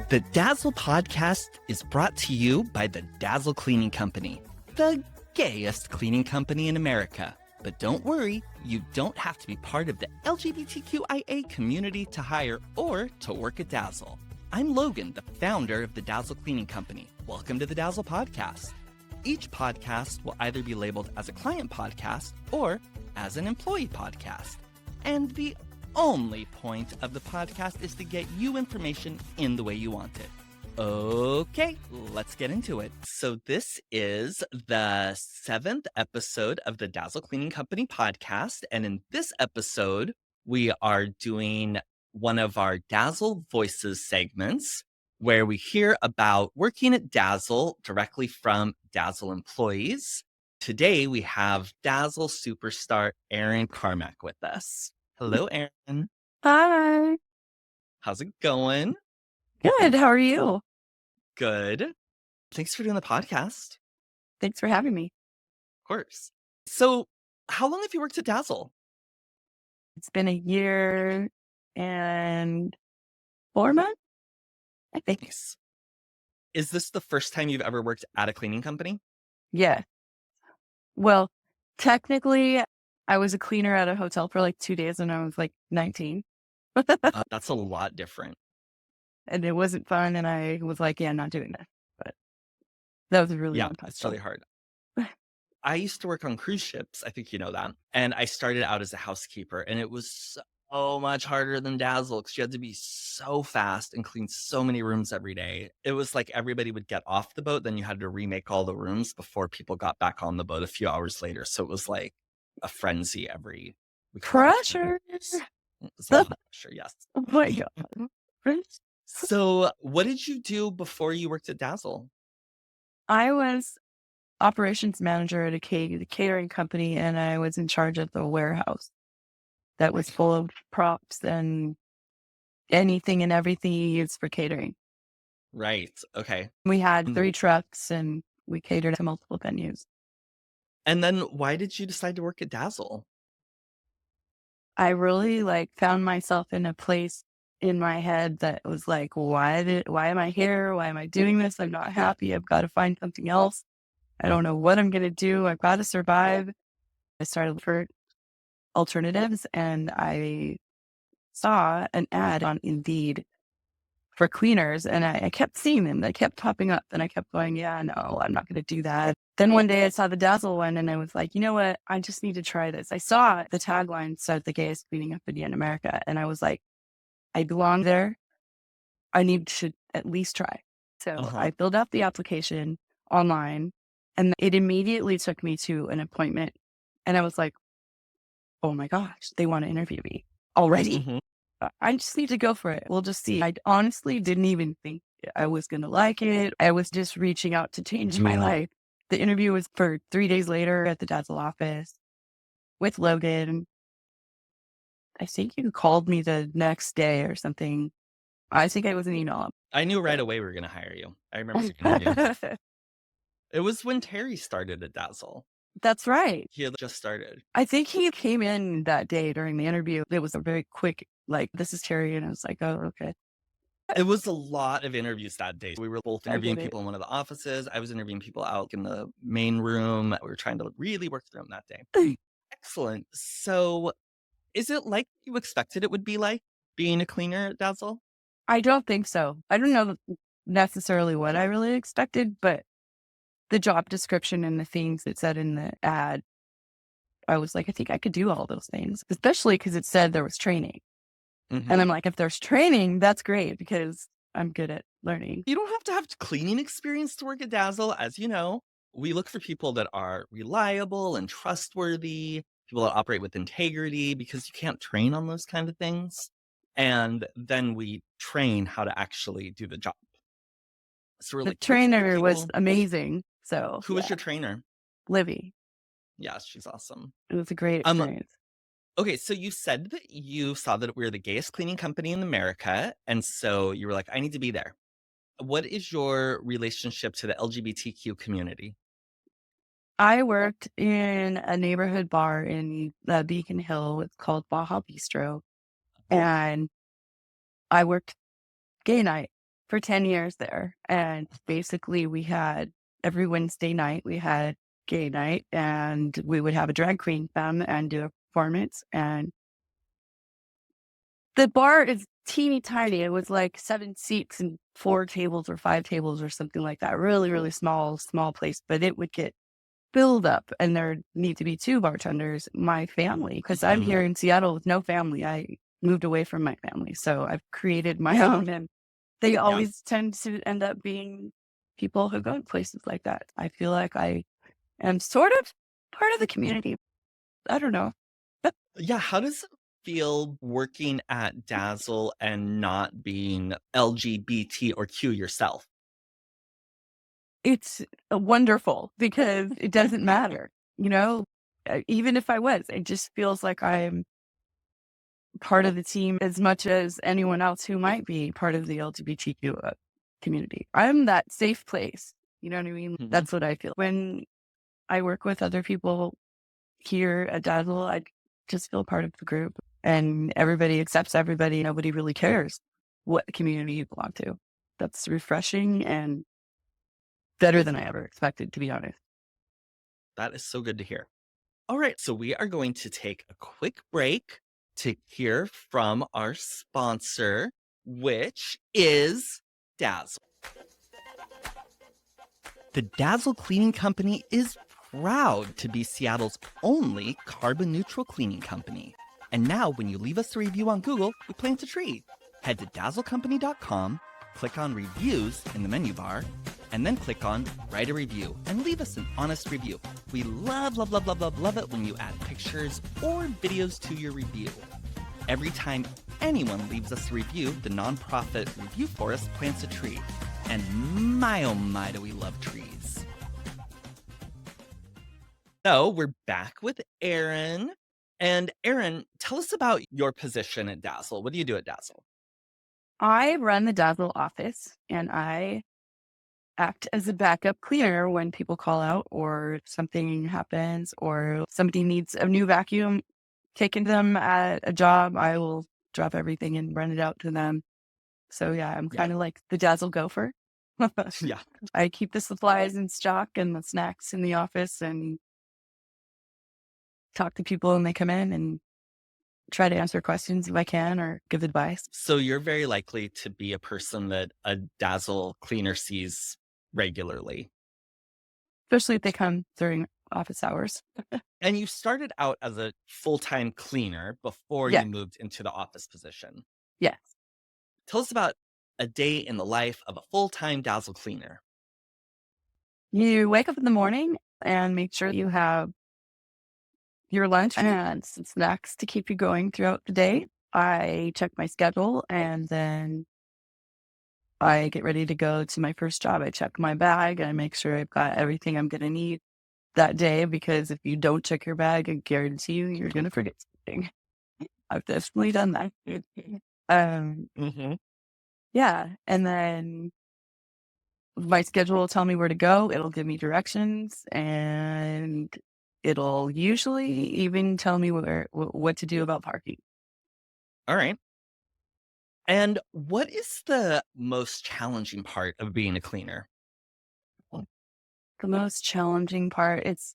The Dazzle podcast is brought to you by the Dazzle Cleaning Company, the gayest cleaning company in America. But don't worry, you don't have to be part of the LGBTQIA community to hire or to work at Dazzle. I'm Logan, the founder of the Dazzle Cleaning Company. Welcome to the Dazzle podcast. Each podcast will either be labeled as a client podcast or as an employee podcast. And the only point of the podcast is to get you information in the way you want it. Okay, let's get into it. So this is the 7th episode of the Dazzle Cleaning Company podcast. And in this episode, we are doing one of our Dazzle Voices segments where we hear about working at Dazzle directly from Dazzle employees. Today, we have Dazzle superstar Erin Carmack with us. Hello, Erin. Hi. How's it going? Good. How are you? Good. Thanks for doing the podcast. Thanks for having me. Of course. So, how long have you worked at Dazzle? It's been a year and 4 months, I think. Nice. Is this the first time you've ever worked at a cleaning company? Yeah. Well, technically, I was a cleaner at a hotel for like 2 days when I was like 19. That's a lot different. And it wasn't fun. And I was like, yeah, I'm not doing that. But that was a really long time. It's really hard. I used to work on cruise ships. I think you know that. And I started out as a housekeeper. And it was so much harder than Dazzle because you had to be so fast and clean so many rooms every day. It was like everybody would get off the boat. Then you had to remake all the rooms before people got back on the boat a few hours later. So it was like a frenzy every week. Pressure. It's a lot of pressure, yes. Oh my God. So what did you do before you worked at Dazzle? I was operations manager at a catering company, and I was in charge of the warehouse that was full of props and anything and everything you use for catering. Right. Okay. We had 3 trucks and we catered to multiple venues. And then why did you decide to work at Dazzle? I really found myself in a place in my head that was like, why am I here? Why am I doing this? I'm not happy. I've got to find something else. I don't know what I'm going to do. I've got to survive. I started for alternatives and I saw an ad on Indeed for cleaners and I kept seeing them. They kept popping up and I kept going, yeah, no, I'm not going to do that. Then one day I saw the Dazzle one and I was like, you know what? I just need to try this. I saw the tagline said the gayest cleaning company in America. And I was like, I belong there. I need to at least try. So I filled out the application online and it immediately took me to an appointment. And I was like, oh my gosh, they want to interview me already. Mm-hmm. I just need to go for it. We'll just see. I honestly didn't even think I was going to like it. I was just reaching out to change my life. The interview was for 3 days later at the Dazzle office with Logan. I think you called me the next day or something. I think I was an email. I knew right away we were going to hire you. I remember seeing you. It was when Terry started at Dazzle. That's right. He had just started. I think he came in that day during the interview. It was a very quick, this is Terry. And I was like, oh, okay. It was a lot of interviews that day. We were both interviewing people in one of the offices. I was interviewing people out in the main room. We were trying to really work through them that day. Excellent. So is it like you expected it would be like being a cleaner at Dazzle? I don't think so. I don't know necessarily what I really expected, but the job description and the things it said in the ad, I was like, I think I could do all those things, especially because it said there was training. Mm-hmm. And I'm like, if there's training, that's great because I'm good at learning. You don't have to have cleaning experience to work at Dazzle. As you know, we look for people that are reliable and trustworthy, people that operate with integrity because you can't train on those kind of things. And then we train how to actually do the job. So the trainer was amazing. So who was your trainer? Livy. Yeah, she's awesome. It was a great experience. Okay, so you said that you saw that we're the gayest cleaning company in America. And so you were like, I need to be there. What is your relationship to the LGBTQ community? I worked in a neighborhood bar in Beacon Hill. It's called Baja Bistro. And I worked gay night. for 10 years there. And basically we had every Wednesday night, we had gay night, and we would have a drag queen come and do a performance. And the bar is teeny tiny. It was like 7 seats and 4 tables or 5 tables or something like that. Really, really small place, but it would get filled up and there need to be 2 bartenders. My family, because I'm here in Seattle with no family. I moved away from my family. So I've created my own, and they always tend to end up being people who go to places like that. I feel like I am sort of part of the community. I don't know. Yeah, how does it feel working at Dazzle and not being LGBT or Q yourself? It's wonderful because it doesn't matter, you know? Even if I was, it just feels like I'm part of the team as much as anyone else who might be part of the LGBTQ community. I'm that safe place. You know what I mean? Mhm. That's what I feel. When I work with other people here at Dazzle, I just feel part of the group and everybody accepts everybody. Nobody really cares what community you belong to. That's refreshing and better than I ever expected, to be honest. That is so good to hear. All right, so we are going to take a quick break to hear from our sponsor, which is Dazzle. The Dazzle Cleaning Company is proud to be Seattle's only carbon neutral cleaning company. And now, when you leave us a review on Google, we plant a tree. Head to dazzlecompany.com, click on Reviews in the menu bar, and then click on Write a Review and leave us an honest review. We love it when you add pictures or videos to your review. Every time anyone leaves us a review, the nonprofit Review Forest plants a tree. And my oh my do we love trees. So we're back with Erin. And Erin, tell us about your position at Dazzle. What do you do at Dazzle? I run the Dazzle office and I act as a backup cleaner when people call out or something happens or somebody needs a new vacuum taken to them at a job. I will drop everything and run it out to them. So yeah, I'm Yeah. kind of like the Dazzle gopher. Yeah. I keep the supplies in stock and the snacks in the office and talk to people when they come in and try to answer questions if I can or give advice. So you're very likely to be a person that a Dazzle cleaner sees regularly. Especially if they come during office hours. And you started out as a full-time cleaner before Yeah. you moved into the office position. Yes. Tell us about a day in the life of a full-time Dazzle cleaner. You wake up in the morning and make sure you have your lunch and some snacks to keep you going throughout the day. I check my schedule and then I get ready to go to my first job. I check my bag and I make sure I've got everything I'm going to need that day because if you don't check your bag, I guarantee you, you're going to forget something. I've definitely done that. um, Mm-hmm. yeah. And then my schedule will tell me where to go. It'll give me directions and it'll usually even tell me what to do about parking. All right. And what is the most challenging part of being a cleaner? The most challenging part is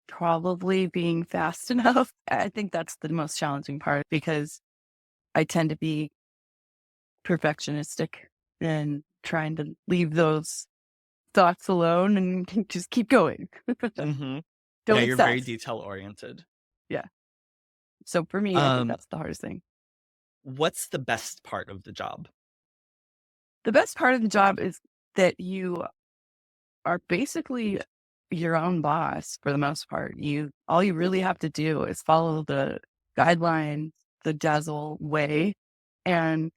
probably being fast enough. I think that's the most challenging part because I tend to be perfectionistic and trying to leave those thoughts alone and just keep going. Mm-hmm. Don't Yeah, you're very obsess. detail-oriented. Yeah. So for me, I think Um, that's the hardest thing. what's the best part of the job? The best part of the job is that you are basically your own boss for the most part. All you really have to do is follow the guidelines, the Dazzle way, and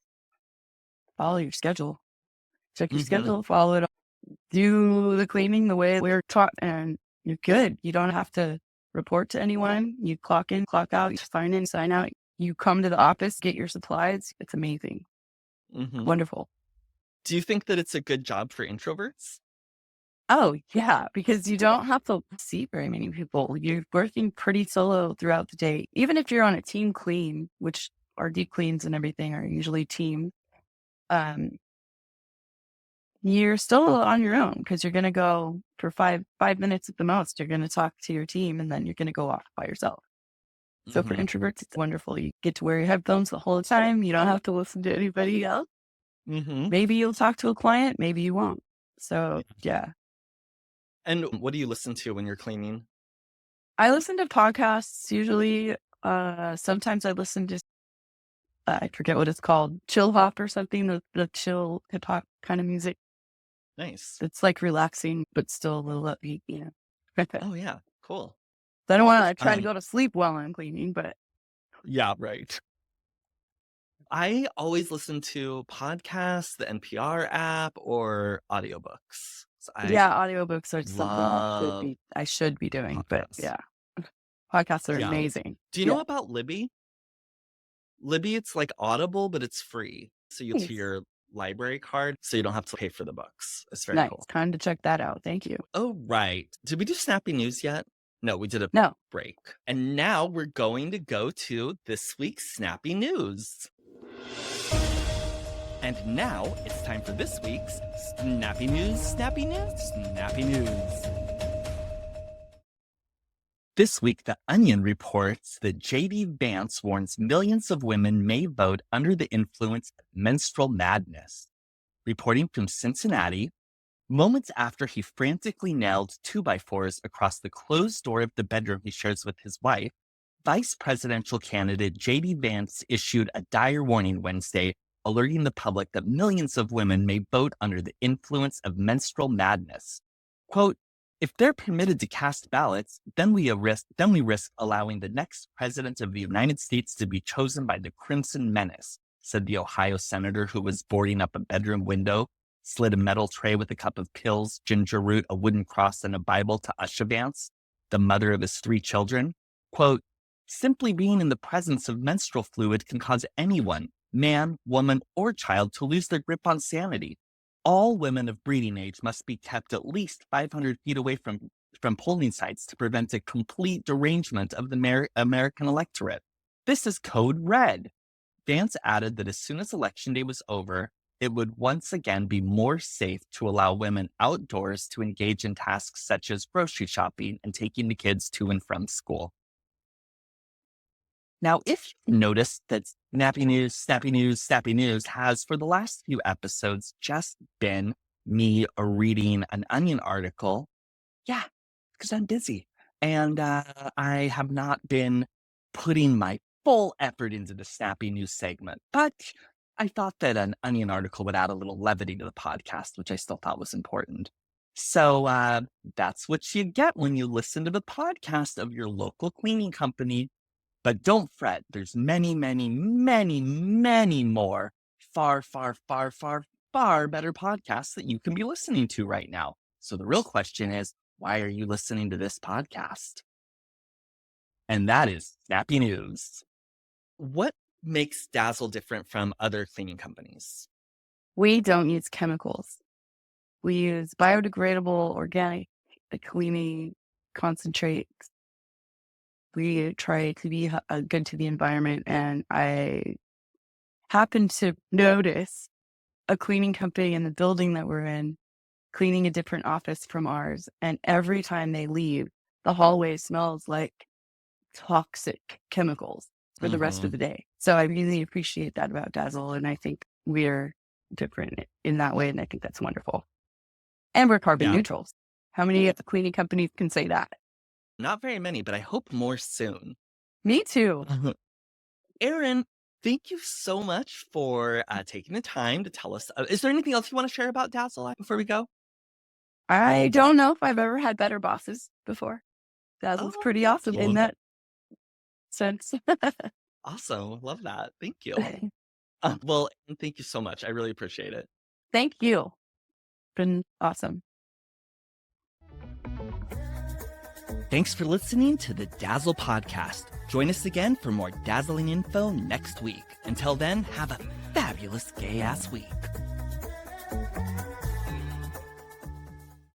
follow your schedule. Check your Mm-hmm. schedule, follow it, do the cleaning the way we're taught, and you're good. You don't have to report to anyone. You clock in, clock out, you sign in, sign out. You come to the office, get your supplies. It's amazing. Mm-hmm. Wonderful. Do you think that it's a good job for introverts? Oh, yeah, because you don't have to see very many people. You're working pretty solo throughout the day. Even if you're on a team clean, which our deep cleans and everything are usually team, um, you're still on your own because you're going to go for five minutes at the most. You're going to talk to your team and then you're going to go off by yourself. So for introverts, it's wonderful. You get to wear your headphones the whole time. You don't have to listen to anybody else. Maybe you'll talk to a client, maybe you won't. So yeah. And what do you listen to when you're cleaning? I listen to podcasts usually. Sometimes I listen to, I forget what it's called, chill hop or something, the chill hip hop kind of music. Nice. It's like relaxing, but still a little upbeat, Oh, yeah. Cool. I don't want to try to go to sleep while I'm cleaning, but. Yeah, right. I always listen to podcasts, the NPR app, or audiobooks. So Audiobooks are something love I should be doing, but podcasts. yeah. Podcasts are Yeah. amazing. Do you know about Libby? Libby, it's like Audible, but it's free. So you to your library card, so you don't have to pay for the books. It's very cool. Time to check that out. Thank you. Oh, right. Did we do Snappy News yet? No, we did a break. And now we're going to go to this week's Snappy News. And now it's time for this week's Snappy News, Snappy News, Snappy News. This week, The Onion reports that J.D. Vance warns millions of women may vote under the influence of menstrual madness. Reporting from Cincinnati, moments after he frantically nailed 2x4s across the closed door of the bedroom he shares with his wife, Vice presidential candidate J.D. Vance issued a dire warning Wednesday, alerting the public that millions of women may vote under the influence of menstrual madness. Quote, "If they're permitted to cast ballots, then we risk allowing the next president of the United States to be chosen by the Crimson Menace," said the Ohio senator who was boarding up a bedroom window, slid a metal tray with a cup of pills, ginger root, a wooden cross, and a Bible to Usha Vance, the mother of his 3 children. Quote, "Simply being in the presence of menstrual fluid can cause anyone, man, woman, or child, to lose their grip on sanity. All women of breeding age must be kept at least 500 feet away from polling sites to prevent a complete derangement of the American electorate. This is code red." Vance added that as soon as Election Day was over, it would once again be more safe to allow women outdoors to engage in tasks such as grocery shopping and taking the kids to and from school. Now, if you noticed that Snappy News, Snappy News, Snappy News has for the last few episodes just been me reading an Onion article, yeah, because I'm busy. And I have not been putting my full effort into the Snappy News segment. But I thought that an Onion article would add a little levity to the podcast, which I still thought was important. So that's what you get when you listen to the podcast of your local cleaning company. But don't fret, there's many, many, many, many more far, far, far, far, far better podcasts that you can be listening to right now. So the real question is, why are you listening to this podcast? And that is Snappy News. What makes Dazzle different from other cleaning companies? We don't use chemicals. We use biodegradable organic cleaning concentrates. We try to be good to the environment. And I happened to notice a cleaning company in the building that we're in cleaning a different office from ours. And every time they leave, the hallway smells like toxic chemicals for the rest of the day. So I really appreciate that about Dazzle. And I think we're different in that way. And I think that's wonderful. And we're carbon neutrals. How many cleaning companies can say that? Not very many, but I hope more soon. Me too. Erin, thank you so much for taking the time to tell us. Is there anything else you want to share about Dazzle before we go? I don't know if I've ever had better bosses before. Dazzle's pretty awesome in that sense. Awesome. Love that. Thank you. Well, thank you so much. I really appreciate it. Thank you. Been awesome. Thanks for listening to the Dazzle Podcast. Join us again for more dazzling info next week. Until then, have a fabulous gay-ass week.